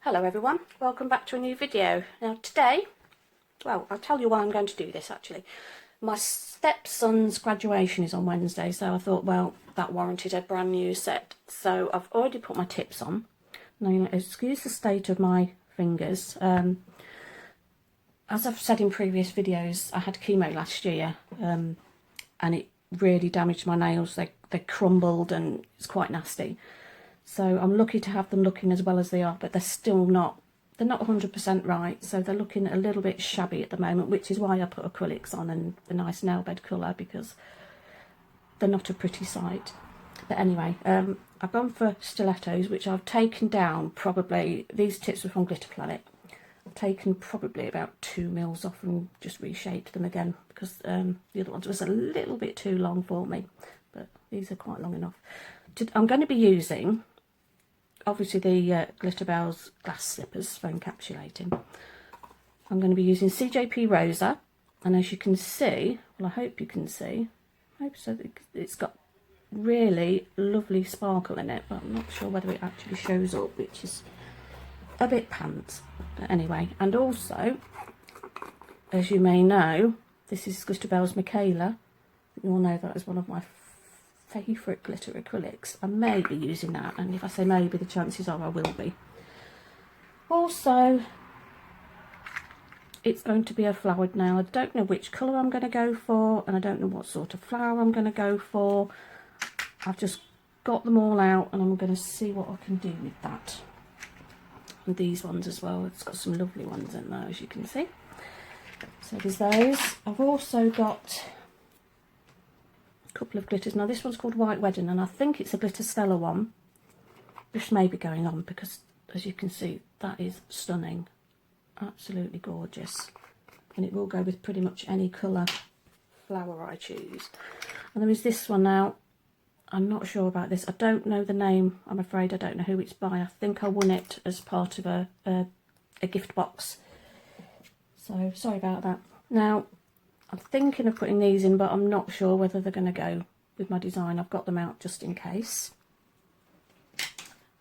Hello everyone, welcome back to a new video. Now today, well, I'll tell you why I'm going to do this actually. My stepson's graduation is on Wednesday, so I thought, well, that warranted a brand new set. So I've already put my tips on. Now, excuse the state of my fingers. As I've said in previous videos, I had chemo last year and it really damaged my nails. They crumbled and it's quite nasty. So I'm lucky to have them looking as well as they are, but they're still not, they're not 100% right. So they're looking a little bit shabby at the moment, which is why I put acrylics on and the nice nail bed colour, because they're not a pretty sight. But anyway, I've gone for stilettos, which I've taken down probably, these tips were from Glitter Planet. I've taken probably about 2 mils off and just reshaped them again, because the other ones was a little bit too long for me, but these are quite long enough. I'm going to be using, obviously, the Glitter Bells glass slippers for encapsulating. I'm going to be using CJP Rosa, and as you can see, well, I hope you can see, I hope so, it's got really lovely sparkle in it, but I'm not sure whether it actually shows up, which is a bit pants. But anyway, and also, as you may know, this is Glitter Bells Michaela. You all know that is one of my favourite glitter acrylics. I may be using that, and if I say maybe, the chances are I will be. Also, it's going to be a flowered nail. I don't know which colour I'm going to go for, and I don't know what sort of flower I'm going to go for. I've just got them all out and I'm going to see what I can do with that. And these ones as well, it's got some lovely ones in there, as you can see. So there's those. I've also got couple of glitters. Now this one's called White Wedding, and I think it's a Glitter Stella one. This may be going on because, as you can see, that is stunning, absolutely gorgeous, and it will go with pretty much any colour flower I choose. And there is this one. Now I'm not sure about this, I don't know the name, I'm afraid. I don't know who it's by. I think I won it as part of a gift box, so sorry about that. Now I'm thinking of putting these in, but I'm not sure whether they're going to go with my design. I've got them out just in case.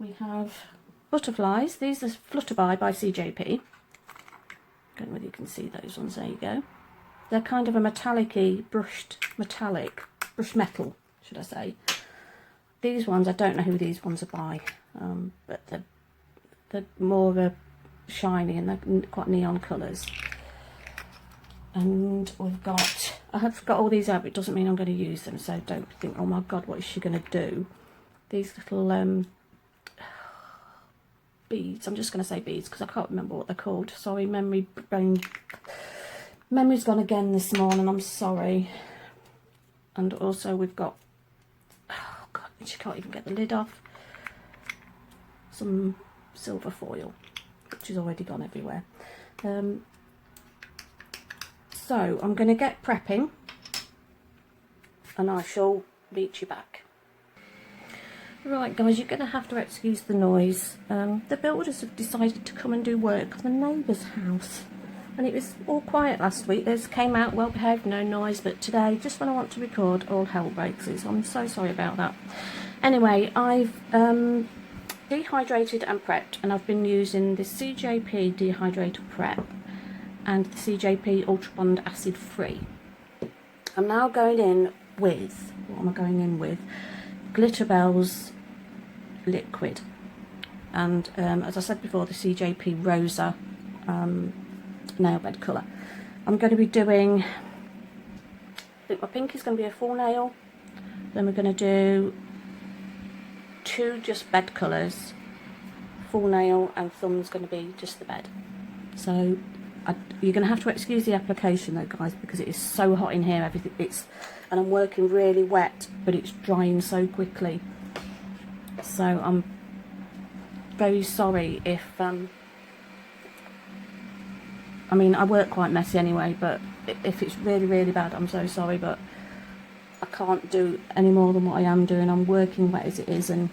We have butterflies. These are Flutterby by CJP. Don't know whether you can see those ones. There you go. They're kind of a metallic-y, brushed metal, should I say. These ones, I don't know who these ones are by, but they're more of a shiny and they're quite neon colours. And we've got, I have got all these out, but it doesn't mean I'm going to use them, so don't think, oh my god, what is she going to do? These little beads, I'm just going to say beads because I can't remember what they're called. Sorry, memory's gone again this morning, I'm sorry. And also we've got, oh god, she can't even get the lid off, some silver foil, which has already gone everywhere. So I'm going to get prepping and I shall meet you back. Right guys, you're going to have to excuse the noise. The builders have decided to come and do work on the neighbour's house, and it was all quiet last week. They came out well behaved, no noise, but today, just when I want to record, all hell breaks loose. I'm so sorry about that. Anyway, I've dehydrated and prepped, and I've been using the CJP Dehydrator Prep and the CJP Ultra Bond Acid Free. I'm now going in with, what am I going in with? Glitter Bells Liquid. And as I said before, the CJP Rosa nail bed colour. I'm going to be doing, I think my pink is going to be a full nail. Then we're going to do 2 just bed colours, full nail, and thumb's going to be just the bed. So you're going to have to excuse the application though guys, because it is so hot in here, everything, and I'm working really wet, but it's drying so quickly. So I'm very sorry if, I mean, I work quite messy anyway, but if it's really, really bad, I'm so sorry, but I can't do any more than what I am doing. I'm working wet as it is, and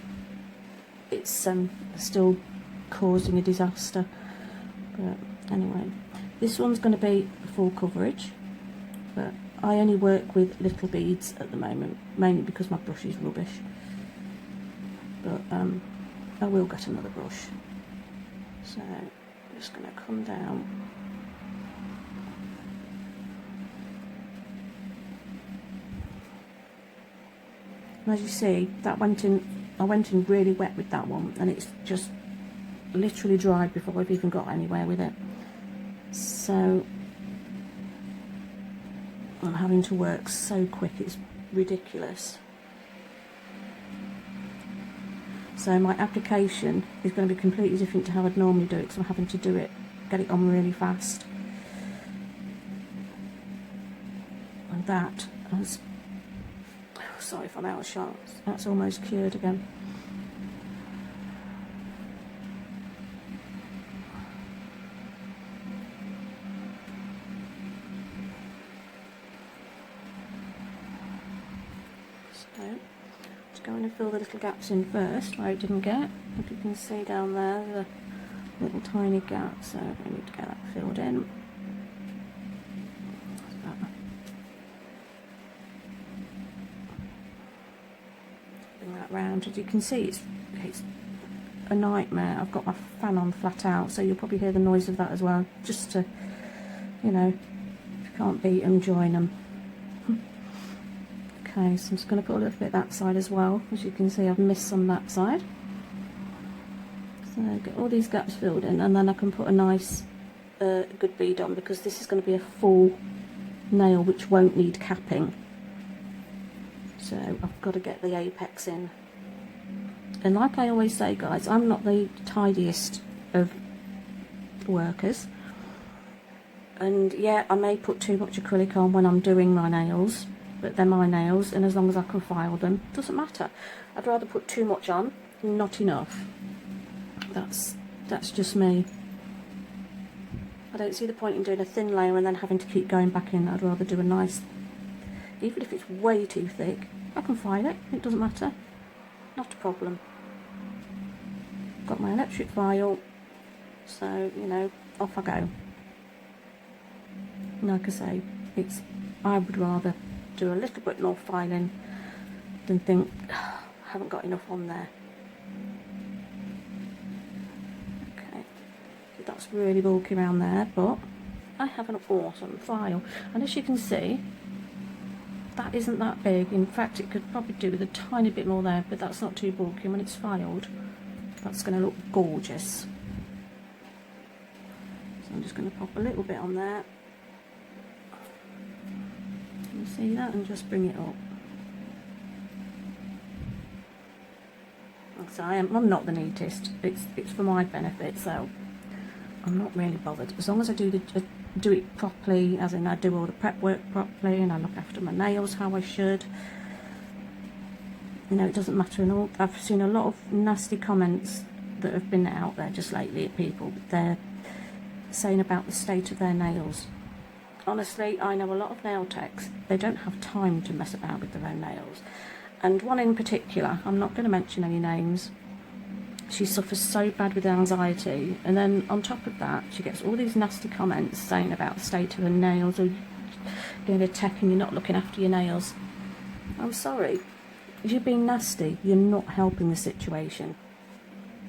it's still causing a disaster. But anyway, this one's going to be full coverage, but I only work with little beads at the moment, mainly because my brush is rubbish. But I will get another brush. So I'm just going to come down. And as you see, that went in, I went in really wet with that one, and it's just literally dried before I've even got anywhere with it. So I'm having to work so quick, it's ridiculous. So my application is going to be completely different to how I'd normally do it, because I'm having to do it, get it on really fast. And that has, sorry if I'm out of shot, that's almost cured again. So, just going to fill the little gaps in first, where it didn't get. If you can see down there, the little tiny gap, so I need to get that filled in. Bring that round. As you can see, it's a nightmare. I've got my fan on flat out, so you'll probably hear the noise of that as well, just to, you know, if you can't beat them, join them. Okay, so I'm just going to put a little bit that side as well. As you can see, I've missed some that side. So get all these gaps filled in, and then I can put a nice good bead on, because this is going to be a full nail which won't need capping. So I've got to get the apex in. And like I always say, guys, I'm not the tidiest of workers. And yeah, I may put too much acrylic on when I'm doing my nails, but they're my nails, and as long as I can file them, doesn't matter. I'd rather put too much on than not enough. That's just me. I don't see the point in doing a thin layer and then having to keep going back in. I'd rather do a nice, even if it's way too thick, I can file it, it doesn't matter, not a problem. Got my electric file, so you know, off I go. And like I say, I would rather do a little bit more filing than think, oh, I haven't got enough on there. Okay, so that's really bulky around there, but I have an awesome file, and as you can see, that isn't that big. In fact, it could probably do with a tiny bit more there, but that's not too bulky. When it's filed, that's going to look gorgeous. So I'm just going to pop a little bit on there. You see that, and just bring it up. So I'm not the neatest. It's for my benefit, so I'm not really bothered. As long as I do it properly, as in I do all the prep work properly, and I look after my nails how I should. You know, it doesn't matter. And all, I've seen a lot of nasty comments that have been out there just lately at people. They're saying about the state of their nails. Honestly, I know a lot of nail techs, they don't have time to mess about with their own nails. And one in particular, I'm not going to mention any names, she suffers so bad with anxiety, and then on top of that, she gets all these nasty comments saying about the state of her nails, or doing a tech and you're not looking after your nails. I'm sorry, if you're being nasty, you're not helping the situation.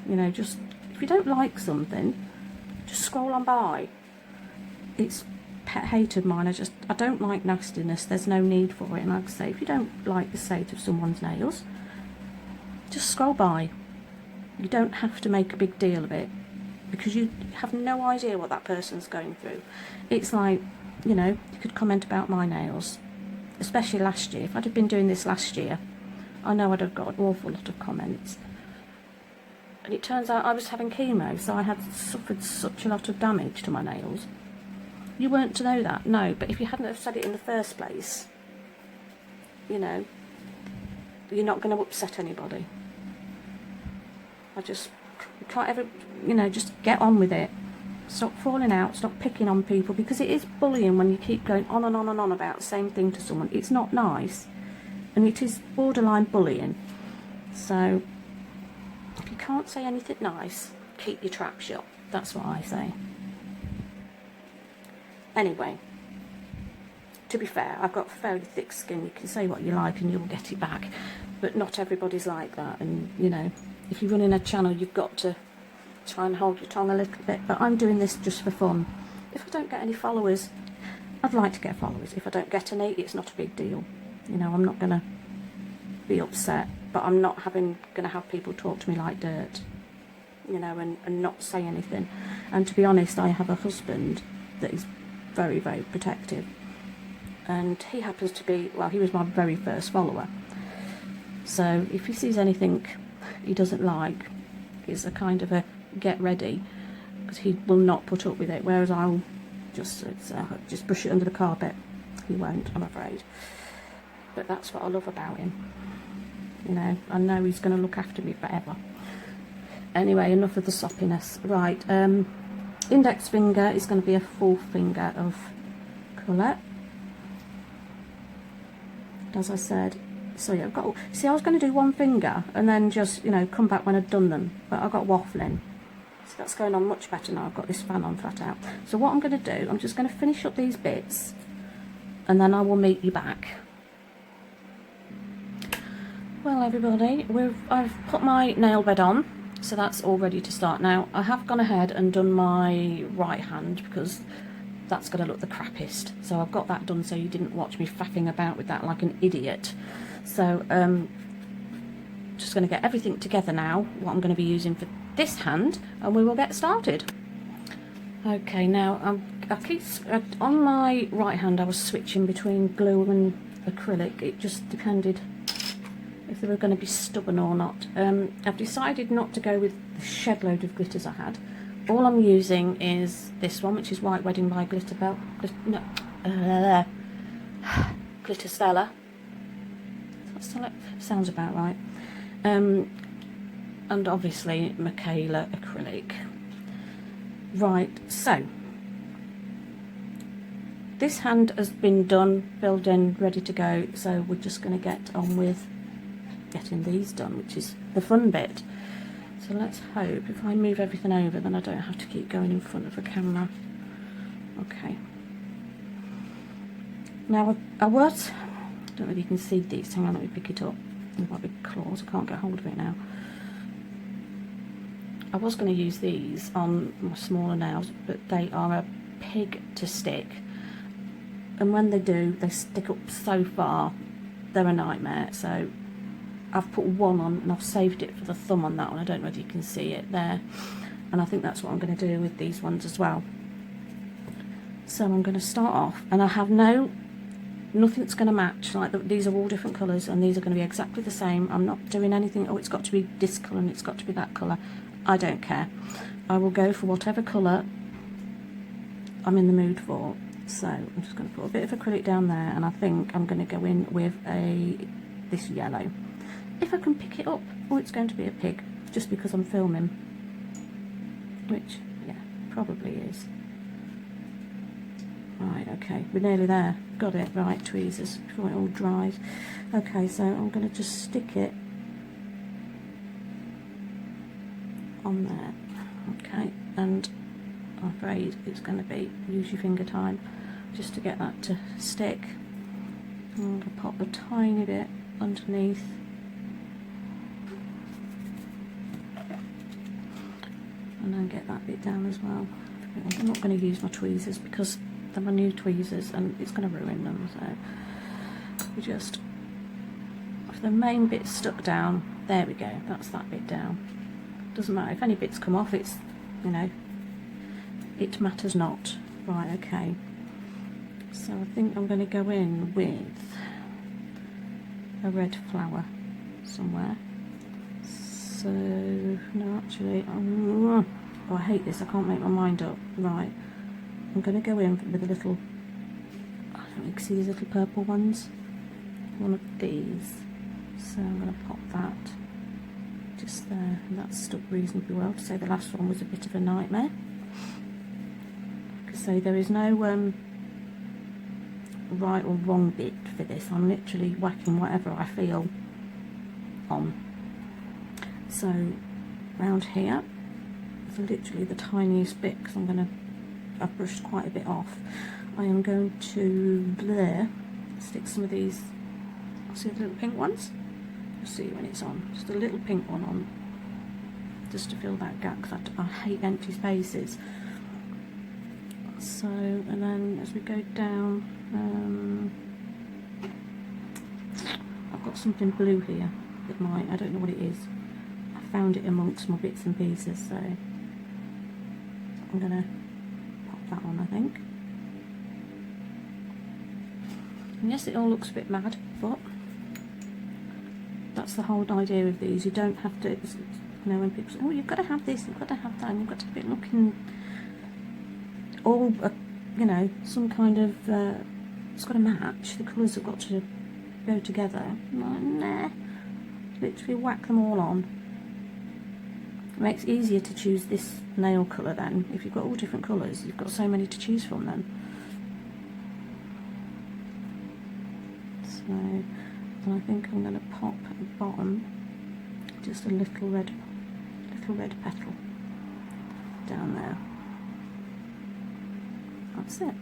You know, just, if you don't like something, just scroll on by. It's pet hate of mine. I don't like nastiness. There's no need for it. And like I say, if you don't like the state of someone's nails, just scroll by. You don't have to make a big deal of it, because you have no idea what that person's going through. It's like, you know, you could comment about my nails, especially last year. If I'd have been doing this last year, I know I'd have got an awful lot of comments. And it turns out I was having chemo, so I had suffered such a lot of damage to my nails. You weren't to know that, no, but if you hadn't have said it in the first place, you know, you're not going to upset anybody. You can't ever, you know, just get on with it. Stop falling out, stop picking on people, because it is bullying when you keep going on and on and on about the same thing to someone. It's not nice, and it is borderline bullying. So, if you can't say anything nice, keep your trap shut. That's what I say. Anyway, to be fair, I've got fairly thick skin. You can say what you like and you'll get it back, but not everybody's like that. And you know, if you're running a channel, you've got to try and hold your tongue a little bit, but I'm doing this just for fun. If I don't get any followers, I'd like to get followers. If I don't get any, it's not a big deal. You know, I'm not going to be upset, but I'm not going to have people talk to me like dirt, you know, and not say anything. And to be honest, I have a husband that is very, very protective, and he happens to be, well, he was my very first follower. So if he sees anything he doesn't like, it's a kind of a get ready, because he will not put up with it, whereas I'll just brush it under the carpet. He won't, I'm afraid. But that's what I love about him. You know, I know he's going to look after me forever. Anyway, enough of the soppiness. Right, index finger is going to be a full finger of colour, as I said. So yeah, I've got, see, I was going to do one finger and then just, you know, come back when I'd done them, but I got waffling. So that's going on much better now. I've got this fan on flat out. So what I'm going to do, I'm just going to finish up these bits and then I will meet you back. Well, everybody, I've put my nail bed on, so that's all ready to start. Now, I have gone ahead and done my right hand because that's going to look the crappiest. So I've got that done so you didn't watch me faffing about with that like an idiot. So, just going to get everything together now, what I'm going to be using for this hand, and we will get started. Okay, now, on my right hand I was switching between glue and acrylic. It just depended if they were going to be stubborn or not. I've decided not to go with the shed load of glitters I had. All I'm using is this one, which is White Wedding by Glitter Stella. Sounds about right. And obviously Michaela acrylic. Right, so this hand has been done, filled in, ready to go, so we're just going to get on with getting these done, which is the fun bit. So let's hope if I move everything over then I don't have to keep going in front of a camera. Okay. Now I don't know if you can see these. Hang on, let me pick it up with my big claws. I can't get hold of it now. I was going to use these on my smaller nails, but they are a pig to stick. And when they do, they stick up so far, they're a nightmare. So I've put one on and I've saved it for the thumb on that one. I don't know if you can see it there. And I think that's what I'm going to do with these ones as well. So I'm going to start off, and I have nothing's going to match. Like these are all different colours and these are going to be exactly the same. I'm not doing anything, oh, it's got to be this colour and it's got to be that colour. I don't care. I will go for whatever colour I'm in the mood for. So I'm just going to put a bit of acrylic down there, and I think I'm going to go in with this yellow. If I can pick it up, oh, it's going to be a pig, just because I'm filming. Which, yeah, probably is. Right, okay, we're nearly there. Got it, right, tweezers, before it all dries. Okay, so I'm going to just stick it on there. Okay, and I'm afraid it's going to be use your finger time just to get that to stick. I'm going to pop a tiny bit underneath. And then get that bit down as well. I'm not going to use my tweezers because they're my new tweezers and it's going to ruin them. So we just, if the main bit's stuck down, there we go, that's that bit down. Doesn't matter if any bits come off, it's, you know, it matters not. Right, okay. So I think I'm going to go in with a red flower somewhere. So, no, actually, oh, I hate this, I can't make my mind up. Right, I'm going to go in with a little, I don't know, you can see these little purple ones? One of these. So I'm going to pop that just there, and that's stuck reasonably well. To say the last one was a bit of a nightmare. Like I say, there is no right or wrong bit for this. I'm literally whacking whatever I feel on. So round here is literally the tiniest bit, because I've brushed quite a bit off. I am going to stick some of these, see the little pink ones? You'll see when it's on, just a little pink one on just to fill that gap, because I hate empty spaces. So, and then as we go down, I've got something blue here that might, I don't know what it is. I found it amongst my bits and pieces, so I'm going to pop that on, I think. And yes, it all looks a bit mad, but that's the whole idea of these. You don't have to, you know, when people say, oh, you've got to have this, you've got to have that, and you've got to be looking all, you know, some kind of, it's got to match, the colours have got to go together. I'm like, nah, literally whack them all on. It makes it easier to choose this nail colour then. If you've got all different colours, you've got so many to choose from then. So, and I think I'm going to pop at the bottom just a little red petal down there. That's it.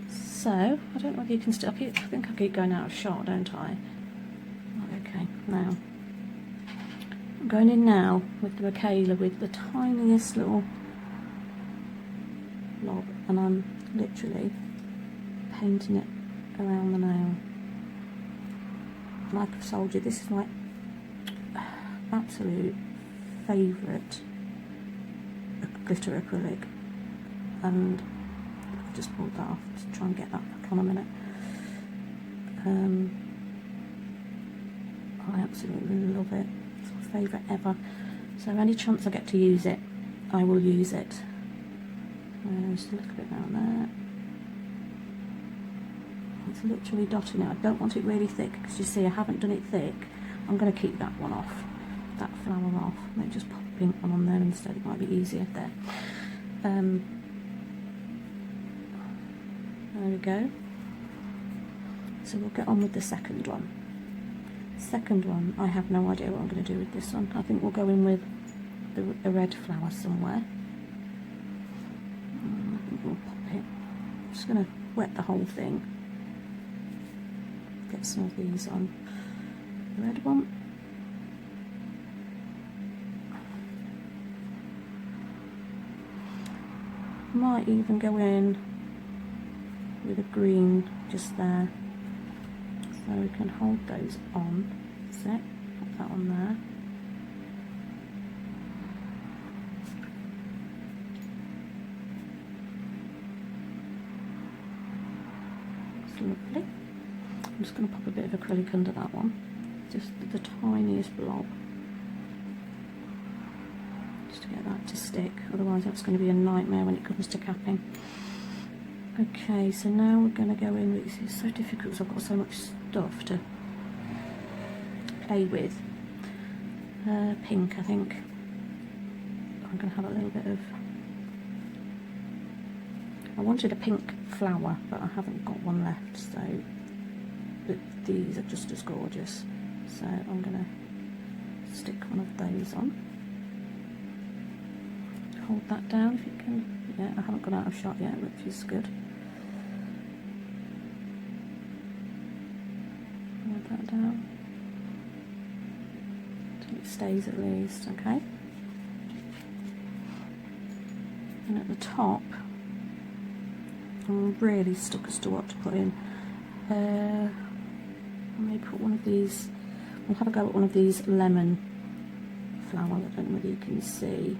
So, I don't know whether you can still, I think I keep going out of shot, don't I? Okay, now, I'm going in now with the Michaela with the tiniest little blob, and I'm literally painting it around the nail. Like I've told you, this is my absolute favourite glitter acrylic, and I've just pulled that off to try and get that back on a minute. I absolutely love it. It's my favourite ever. So any chance I get to use it, I will use it. Just a little bit down there. It's literally dotting it. I don't want it really thick, because you see I haven't done it thick. I'm going to keep that one off, that flower off. Maybe just pop a pink one on there instead, it might be easier there. There we go. So we'll get on with the second one. Second one, I have no idea what I'm going to do with this one. I think we'll go in with a red flower somewhere. I think we'll pop it. I'm just going to wet the whole thing. Get some of these on. The red one. Might even go in with a green just there, so we can hold those on. That's it. Put that on there. That's lovely. I'm just going to pop a bit of acrylic under that one, just the tiniest blob, just to get that to stick, otherwise that's going to be a nightmare when it comes to capping. Okay, so now we're going to go in with, it's so difficult because I've got so much stuff to play with. Pink, I think. I'm going to have a little bit of, I wanted a pink flower, but I haven't got one left, so but these are just as gorgeous. So I'm going to stick one of those on. Hold that down if you can. Yeah, I haven't gone out of shot yet, which is good. Hold that down until it stays at least, okay? And at the top, I'm really stuck as to what to put in. I may put one of these, we'll have a go at one of these lemon flowers. I don't know whether you can see.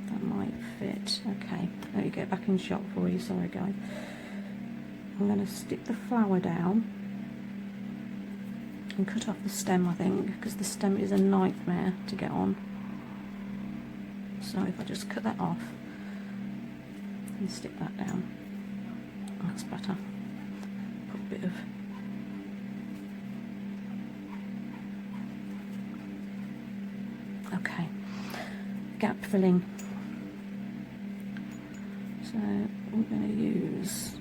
That might fit. Okay, let me get back in shot for you, sorry guys. I'm going to stick the flower down and cut off the stem, I think, because the stem is a nightmare to get on. So if I just cut that off and stick that down, that's better. Put a bit of okay, gap filling. So we're going to use,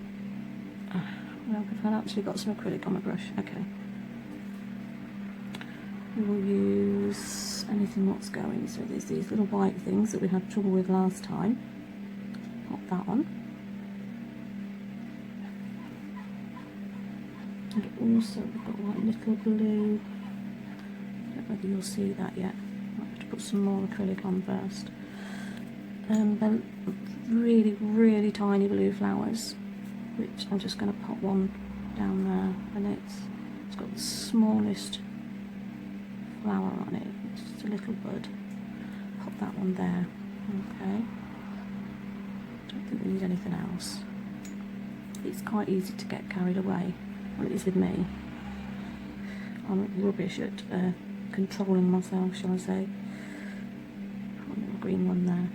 well, I've actually got some acrylic on my brush. Okay, we will use anything what's going. So there's these little white things that we had trouble with last time. Pop that on. And also we've got like little blue, I don't know whether you'll see that yet. I might have to put some more acrylic on first. They're really, really tiny blue flowers, which I'm just going to pop one down there, and it's got the smallest flower on it. It's just a little bud. Pop that one there. Okay. Don't think we need anything else. It's quite easy to get carried away. Well, it is with me. I'm rubbish at controlling myself, shall I say. Put a little green one there.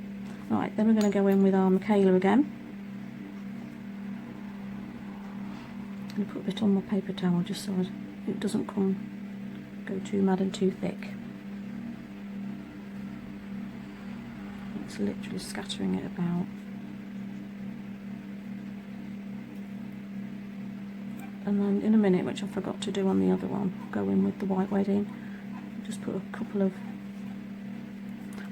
Right, then we're going to go in with our Michaela again. I'm going to put a bit on my paper towel just so it doesn't go too mad and too thick. It's literally scattering it about. And then in a minute, which I forgot to do on the other one, go in with the white wedding. Just put a couple of,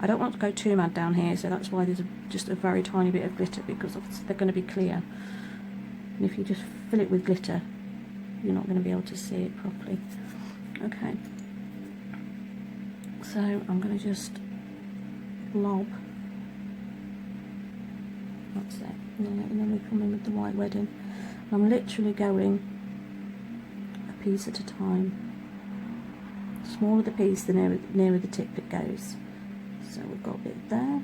I don't want to go too mad down here, so that's why there's just a very tiny bit of glitter, because they're going to be clear. And if you just fill it with glitter, you're not going to be able to see it properly. Okay. So I'm going to just blob. That's it. And then we come in with the white wedding. I'm literally going a piece at a time. The smaller the piece, the nearer the tip it goes. So we've got a bit there.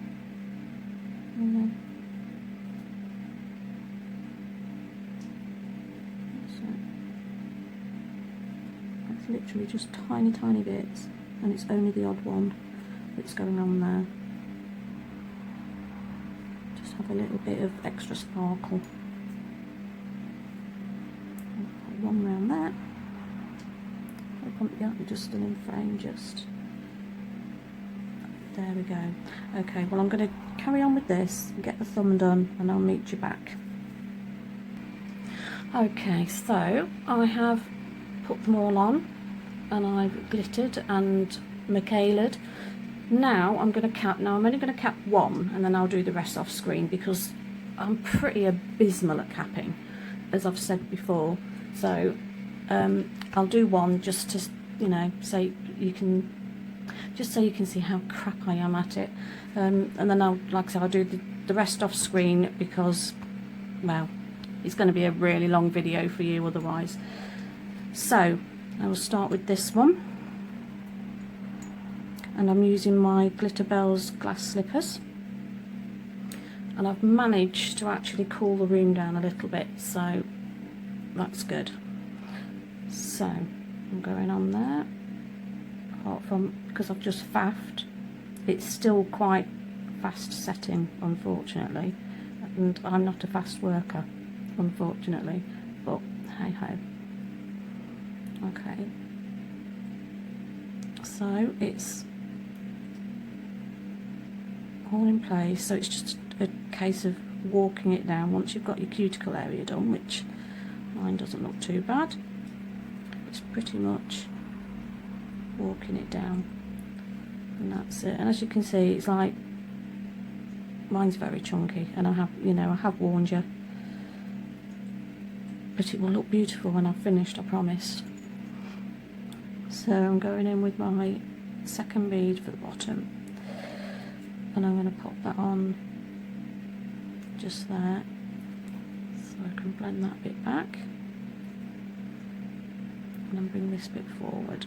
And then that's literally just tiny, tiny bits, and it's only the odd one that's going on there. Just have a little bit of extra sparkle. One round there. Yeah, just still in frame, just there we go. Okay, well I'm going to carry on with this and get the thumb done, and I'll meet you back. Okay, so I have put them all on, and I've glittered and Michaela'd. Now I'm going to cap. Now I'm only going to cap one, and then I'll do the rest off screen, because I'm pretty abysmal at capping, as I've said before. So I'll do one just to, you know, so you can see how crap I am at it, and then I'll, like I said, I'll do the rest off screen, because, well, it's going to be a really long video for you otherwise. So I will start with this one, and I'm using my Glitter Bells glass slippers, and I've managed to actually cool the room down a little bit, so that's good. So I'm going on there, apart from, because I've just faffed, it's still quite fast setting, unfortunately, and I'm not a fast worker, unfortunately, but hey ho. Okay, so it's all in place, so it's just a case of walking it down once you've got your cuticle area done, which mine doesn't look too bad. It's pretty much walking it down, and that's it. And as you can see, it's like, mine's very chunky, and I have warned you, but it will look beautiful when I've finished, I promise. So I'm going in with my second bead for the bottom, and I'm going to pop that on just there, so I can blend that bit back, and then bring this bit forward.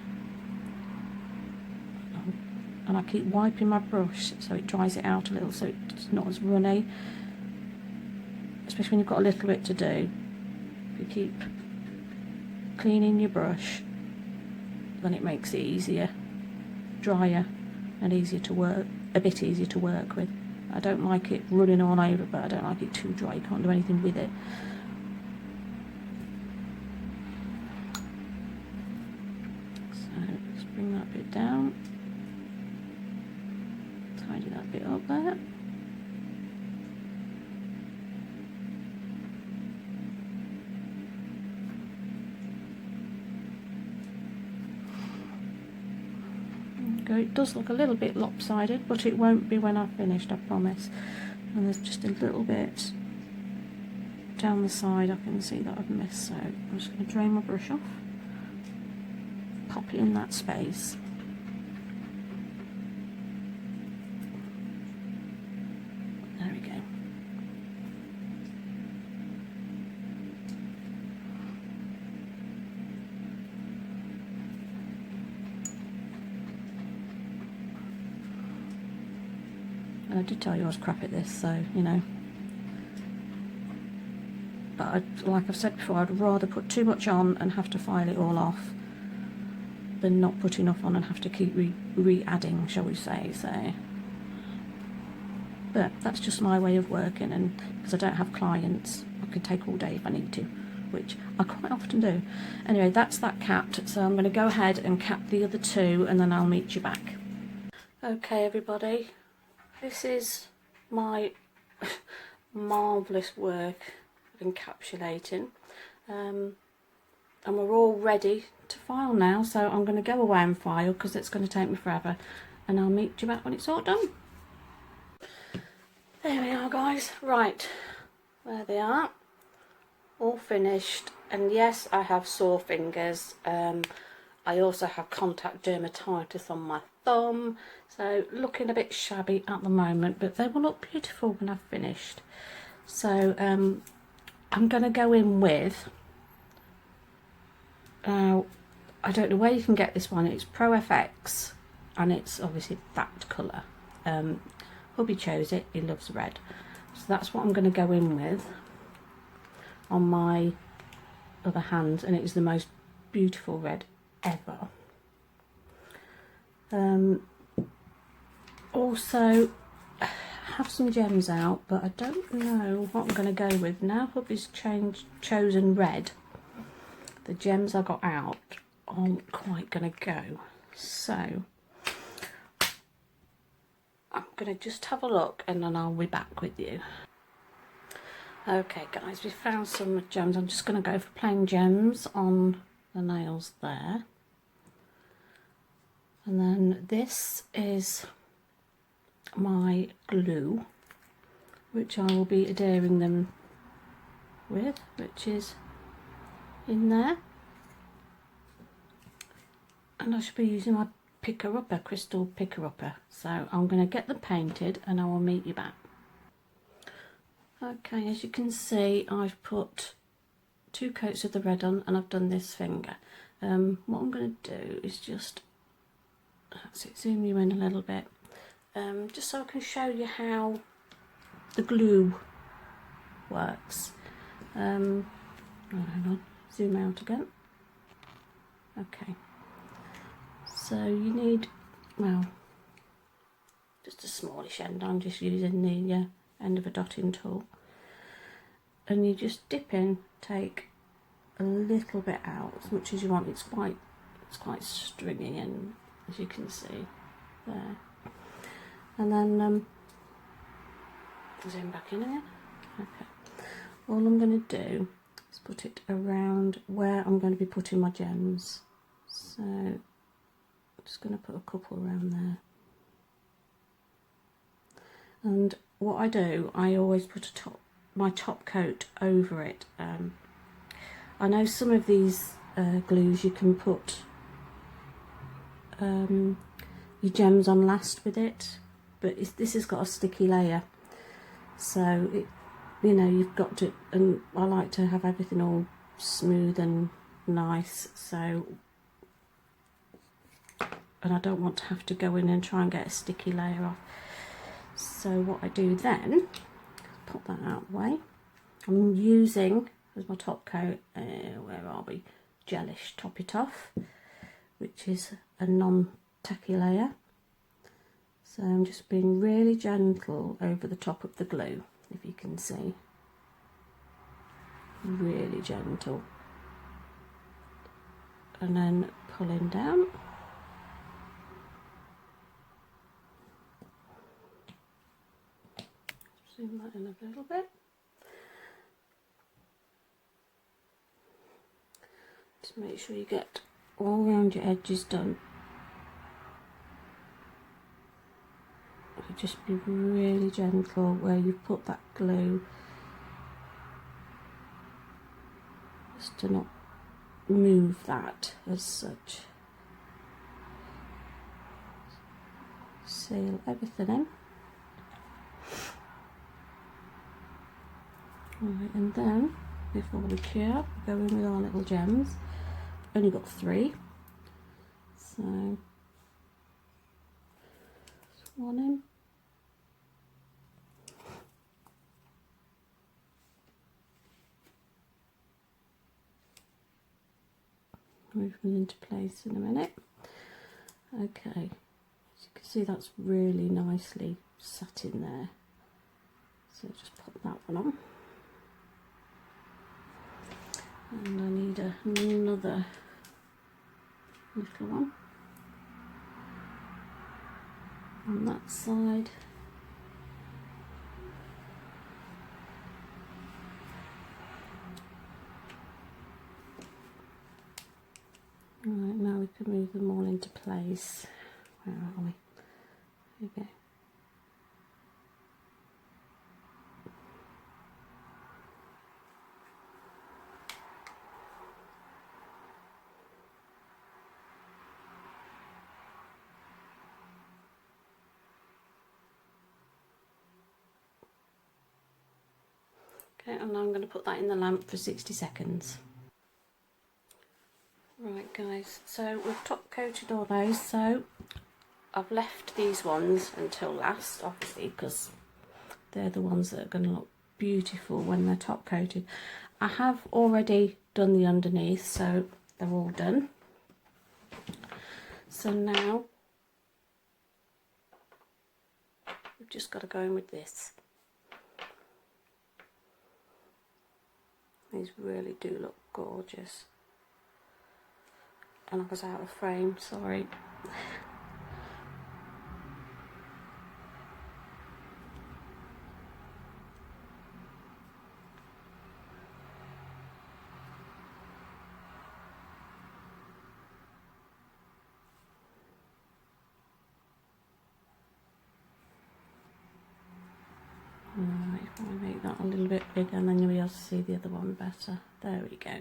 And I keep wiping my brush so it dries it out a little, so it's not as runny, especially when you've got a little bit to do. If you keep cleaning your brush, then it makes it easier, drier, and easier to work, a bit easier to work with. I don't like it running all over, but I don't like it too dry. You can't do anything with it. So let's bring that bit down, tidy that bit up there. It does look a little bit lopsided, but it won't be when I've finished, I promise. And there's just a little bit down the side I can see that I've missed, so I'm just going to drain my brush off, pop it in that space. There we go. And I did tell you I was crap at this, so you know. But like I've said before, I'd rather put too much on and have to file it all off than not put enough on and have to keep re-adding, shall we say. So, but that's just my way of working, and because I don't have clients, I can take all day if I need to, which I quite often do. Anyway, that's that capped, so I'm going to go ahead and cap the other two, and then I'll meet you back. Okay, everybody. This is my marvellous work of encapsulating, and we're all ready to file now, so I'm going to go away and file because it's going to take me forever, and I'll meet you back when it's all done. There we are, guys. Right, there they are, all finished. And yes, I have sore fingers. I also have contact dermatitis on my thumb, so looking a bit shabby at the moment, but they will look beautiful when I've finished. So I'm going to go in with, I don't know where you can get this one, it's Pro FX, and it's obviously that colour. Hubby chose it, he loves red, so that's what I'm going to go in with on my other hand, and it is the most beautiful red ever. Also have some gems out, but I don't know what I'm going to go with now. Hubby's chosen red. The gems I got out aren't quite going to go, so I'm going to just have a look and then I'll be back with you. Okay guys, we found some gems. I'm just going to go for plain gems on the nails there. And then this is my glue, which I will be adhering them with, which is in there. And I should be using my picker-upper, crystal picker-upper. So I'm going to get them painted and I will meet you back. Okay, as you can see, I've put 2 coats of the red on and I've done this finger. What I'm going to do is just, that's it, zoom you in a little bit, just so I can show you how the glue works. Oh, hang on, zoom out again. Okay, so you need, well, just a smallish end. I'm just using the end of a dotting tool, and you just dip in, take a little bit out, as much as you want. It's quite stringy, and as you can see there, and then zoom back in again. Okay, all I'm going to do is put it around where I'm going to be putting my gems, so I'm just going to put a couple around there. And what I do, I always put my top coat over it. I know some of these glues you can put your gems on last with it, but this has got a sticky layer, so it, you know, you've got to, and I like to have everything all smooth and nice, so, and I don't want to have to go in and try and get a sticky layer off. So what I do then, pop that out of the way, I'm using as my top coat, where are we, Gelish Top It Off, which is a non-tacky layer. So I'm just being really gentle over the top of the glue, if you can see, really gentle, and then pulling down. Zoom that in a little bit. Just make sure you get all around your edges done. Just be really gentle where you've put that glue. to not move that as such. Seal everything in. Right, and then before we cure, we go in with our little gems. Only got 3, so just one in. Move them into place in a minute. Okay, as you can see, that's really nicely sat in there. So just pop that one on. And I need another little one on that side. Right, now we can move them all into place. Where are we? Here we go. Okay, and now I'm going to put that in the lamp for 60 seconds. Right guys, so we've top coated all those, so I've left these ones until last, obviously, because they're the ones that are going to look beautiful when they're top coated. I have already done the underneath, so they're all done. So now we've just got to go in with this. These really do look gorgeous. And I was out of frame, sorry. Right, if I make that a little bit bigger, and then you'll be able to see the other one better. There we go.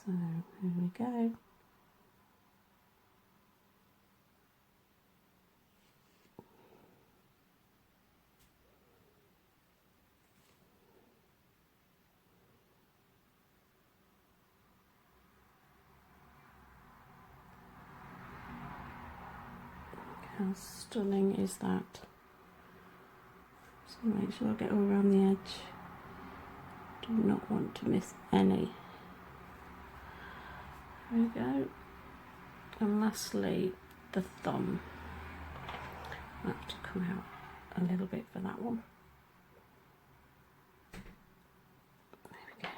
So, here we go. How stunning is that? So make sure I get all around the edge. Do not want to miss any. There we go. And lastly, the thumb. I have to come out a little bit for that one. There we go.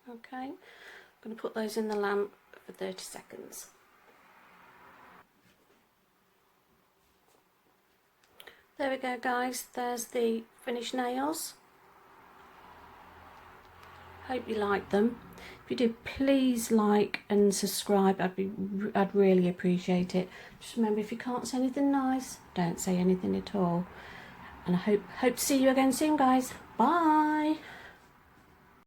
Okay, I'm going to put those in the lamp for 30 seconds. There we go guys, there's the finished nails. Hope you liked them. If you did, please like and subscribe. I'd really appreciate it. Just remember, if you can't say anything nice, don't say anything at all. And I hope to see you again soon guys. Bye.